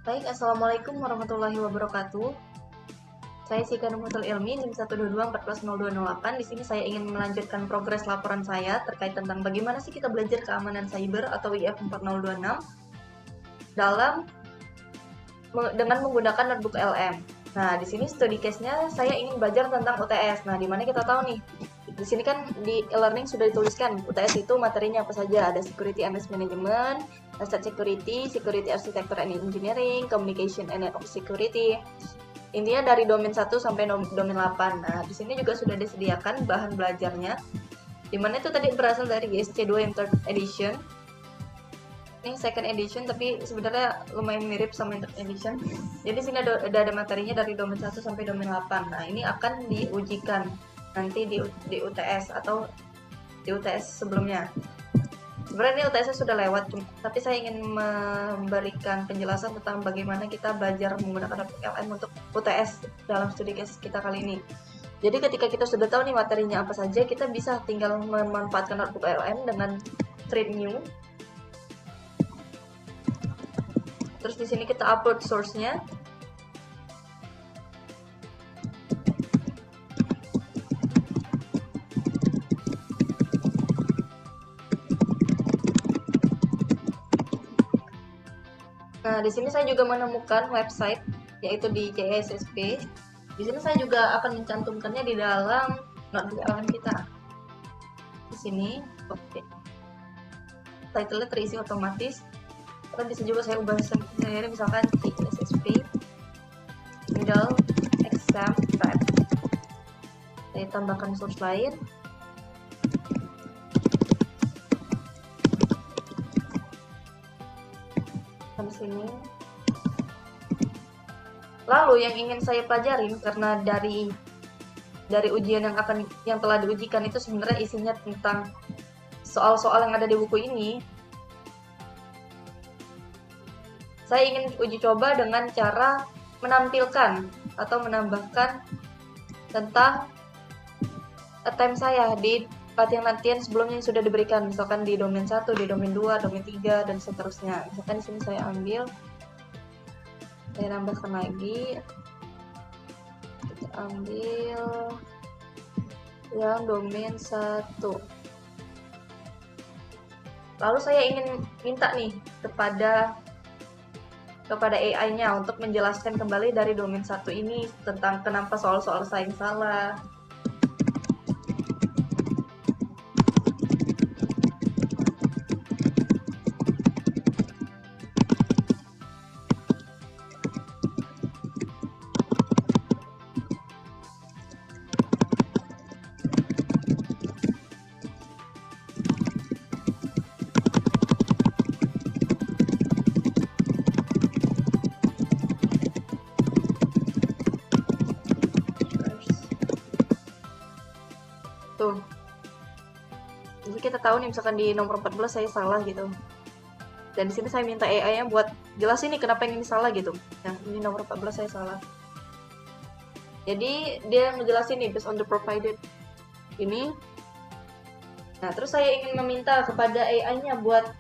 Baik, Assalamualaikum warahmatullahi wabarakatuh. Saya Sika Nurmutul Ilmi, NIM 122140208. Di sini saya ingin melanjutkan progres laporan saya terkait tentang bagaimana sih kita belajar keamanan cyber atau IF 4026 dengan menggunakan notebook LM. Nah, di sini studi case-nya saya ingin belajar tentang UTS. Nah, di mana kita tahu nih, di sini kan di e-learning sudah dituliskan UTS itu materinya apa saja. Ada Security MS Management, Asset Security, Security Architecture and Engineering, Communication and Network Security. Intinya dari domain 1 sampai domain 8. Nah, di sini juga sudah disediakan bahan belajarnya. Dimana itu tadi berasal dari GSC2 yang third edition. Ini second edition tapi sebenarnya lumayan mirip sama third edition. Jadi sini ada materinya dari domain 1 sampai domain 8. Nah, ini akan diujikan nanti di UTS atau di UTS sebelumnya. Sebenarnya ini UTS sudah lewat, tapi saya ingin memberikan penjelasan tentang bagaimana kita belajar menggunakan notebook LM untuk UTS dalam studi case kita kali ini. Jadi ketika kita sudah tahu nih materinya apa saja, kita bisa tinggal memanfaatkan notebook LM dengan create new. Terus di sini kita upload source-nya. Nah, di sini saya juga menemukan website yaitu di CISSP. Di sini saya juga akan mencantumkannya di dalam notebook LM kita. Di sini, oke. Title-nya terisi otomatis. Atau bisa juga saya ubah sendiri, misalkan CISSP Middle Exam Prep. Saya tambahkan source lain. Di sini. Lalu yang ingin saya pelajarin karena dari ujian yang telah diujikan itu sebenarnya isinya tentang soal-soal yang ada di buku ini. Saya ingin uji coba dengan cara menampilkan atau menambahkan tentang attempt saya di latihan-latihan sebelumnya yang sudah diberikan, misalkan di domain 1, di domain 2, domain 3, dan seterusnya. Misalkan di sini saya tambahkan lagi, kita ambil yang domain 1. Lalu saya ingin minta nih kepada AI-nya untuk menjelaskan kembali dari domain 1 ini tentang kenapa soal-soal saya salah. Tuh. Jadi kita tahu nih misalkan di nomor 14 saya salah gitu. Dan di sini saya minta AI-nya buat jelasin nih kenapa ini salah gitu. Nah, ini nomor 14 saya salah. Jadi dia ngejelasin nih based on the provided ini. Nah, terus saya ingin meminta kepada AI-nya buat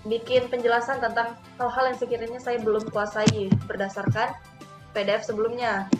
bikin penjelasan tentang hal-hal yang sekiranya saya belum kuasai berdasarkan PDF sebelumnya.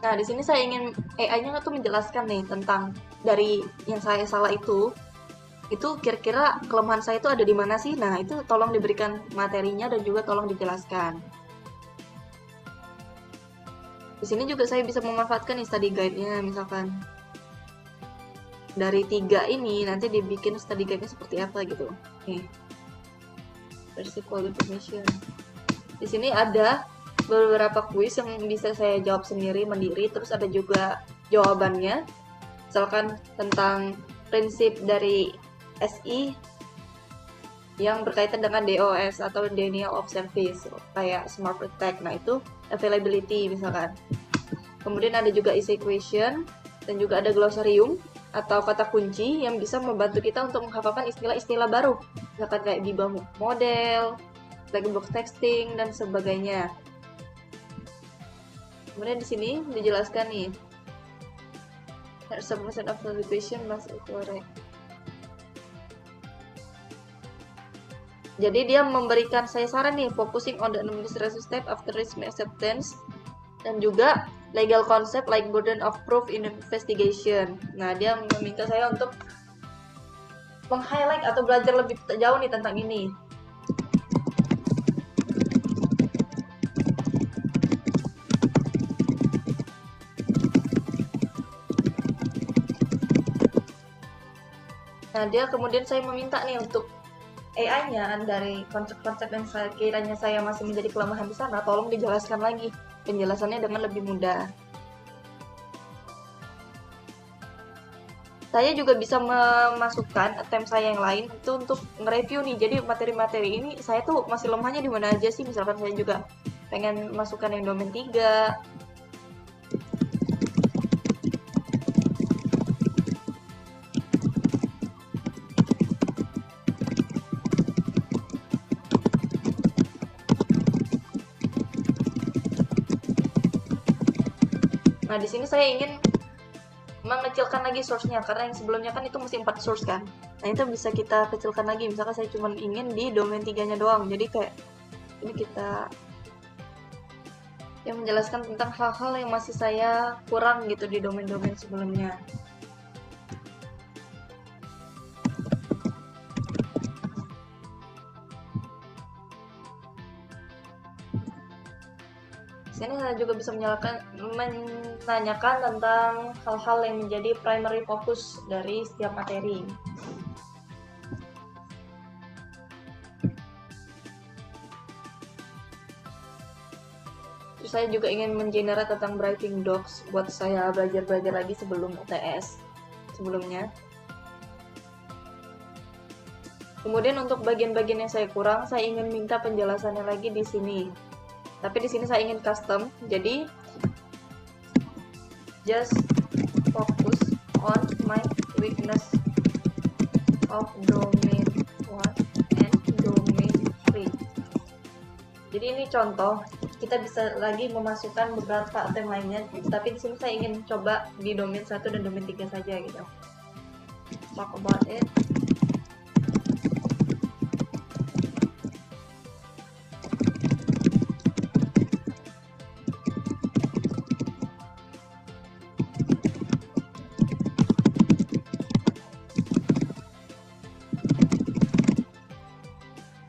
Nah, di sini saya ingin AI-nya tuh menjelaskan nih tentang dari yang saya salah itu kira-kira kelemahan saya itu ada di mana sih? Nah, itu tolong diberikan materinya dan juga tolong dijelaskan. Di sini juga saya bisa memanfaatkan nih study guide-nya, misalkan dari 3 ini nanti dibikin study guide-nya seperti apa gitu. Nih. Versi quality information. Di sini ada beberapa kuis yang bisa saya jawab sendiri mandiri, terus ada juga jawabannya, misalkan tentang prinsip dari SI yang berkaitan dengan DOS atau Denial of Service, kayak Smart Attack. Nah, itu availability misalkan. Kemudian ada juga easy question, dan juga ada glossarium atau kata kunci yang bisa membantu kita untuk menghafalkan istilah-istilah baru, misalkan kayak debug model, black box texting, dan sebagainya. Kemudian di sini dijelaskan nih, submission of the question must be correct. Jadi dia memberikan saya saran nih, focusing on the administrative step after risk acceptance, dan juga legal concept like burden of proof in investigation. Nah, dia meminta saya untuk meng-highlight atau belajar lebih jauh nih tentang ini. Nah, dia kemudian saya meminta nih untuk AI-nya dari konsep-konsep yang kiranya saya masih menjadi kelemahan di sana, tolong dijelaskan lagi penjelasannya dengan lebih mudah. Saya juga bisa memasukkan attempt saya yang lain itu untuk nge-review nih. Jadi materi-materi ini saya tuh masih lemahnya di mana aja sih? Misalkan saya juga pengen masukkan yang domain 3. Nah, di sini saya ingin mengecilkan lagi source-nya, karena yang sebelumnya kan itu mesti 4 source kan. Nah, itu bisa kita kecilkan lagi. Misalkan saya cuma ingin di domain 3-nya doang. Jadi kayak ini kita yang menjelaskan tentang hal-hal yang masih saya kurang gitu di domain-domain sebelumnya. Sini saya juga bisa menanyakan tentang hal-hal yang menjadi primary focus dari setiap materi. Terus saya juga ingin mengenerate tentang briefing docs buat saya belajar lagi sebelum UTS sebelumnya. Kemudian untuk bagian-bagian yang saya kurang, saya ingin minta penjelasannya lagi di sini. Tapi di sini saya ingin custom, jadi just focus on my weakness of domain 1 and domain 3. Jadi ini contoh, kita bisa lagi memasukkan beberapa item lainnya, tapi di sini saya ingin coba di domain 1 dan domain 3 saja gitu. Talk about it.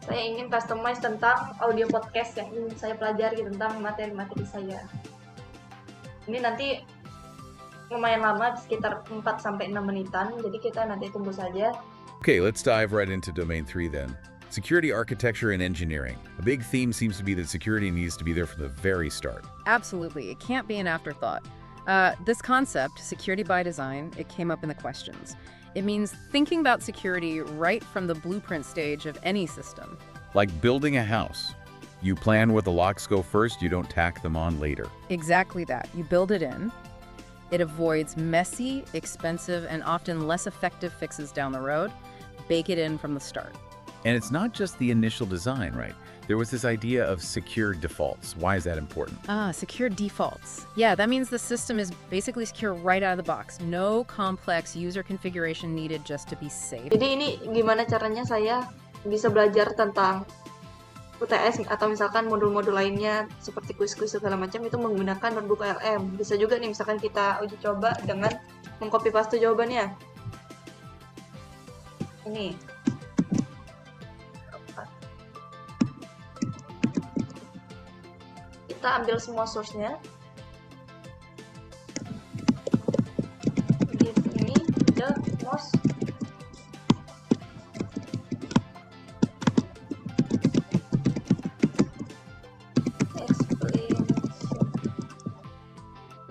Saya ingin customize tentang audio podcast yang ingin saya pelajari tentang materi-materi saya. Ini nanti lumayan lama, sekitar 4-6 menitan, jadi kita nanti tunggu saja. Okay, let's dive right into Domain 3 then. Security architecture and engineering. A big theme seems to be that security needs to be there from the very start. Absolutely. It can't be an afterthought. This concept, security by design, it came up in the questions. It means thinking about security right from the blueprint stage of any system. Like building a house. You plan where the locks go first, you don't tack them on later. Exactly that. You build it in. It avoids messy, expensive, and often less effective fixes down the road. Bake it in from the start. And it's not just the initial design, right? There was this idea of secure defaults. Why is that important? Secure defaults. Yeah, that means the system is basically secure right out of the box. No complex user configuration needed just to be safe. Jadi ini gimana caranya saya bisa belajar tentang UTS atau misalkan modul-modul lainnya seperti kuis-kuis segala macam itu menggunakan notebook LM. Bisa juga nih misalkan kita uji coba dengan mengcopy paste jawabannya. Ini. Kita ambil semua source-nya. Give me the most explicit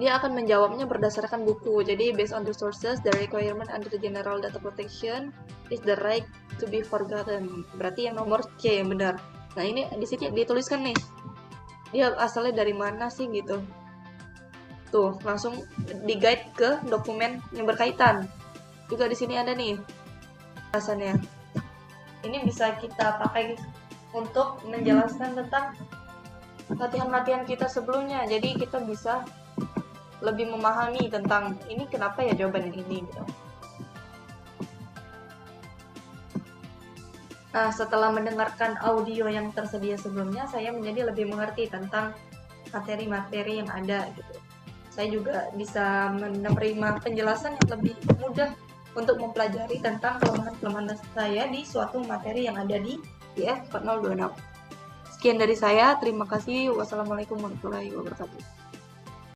dia akan menjawabnya berdasarkan buku. Jadi based on the sources, the requirement under the general data protection is the right to be forgotten. Berarti yang nomor C yang benar. Nah, ini di sini dituliskan nih. Dia asalnya dari mana sih gitu. Tuh, langsung di-guide ke dokumen yang berkaitan. Juga di sini ada nih alasannya. Ini bisa kita pakai untuk menjelaskan tentang latihan-latihan kita sebelumnya. Jadi kita bisa lebih memahami tentang ini kenapa ya jawaban ini gitu. Nah, setelah mendengarkan audio yang tersedia sebelumnya, saya menjadi lebih mengerti tentang materi-materi yang ada gitu. Saya juga bisa menerima penjelasan yang lebih mudah untuk mempelajari tentang kelemahan-kelemahan saya di suatu materi yang ada di IF 4026. Sekian dari saya, terima kasih. Wassalamualaikum warahmatullahi wabarakatuh.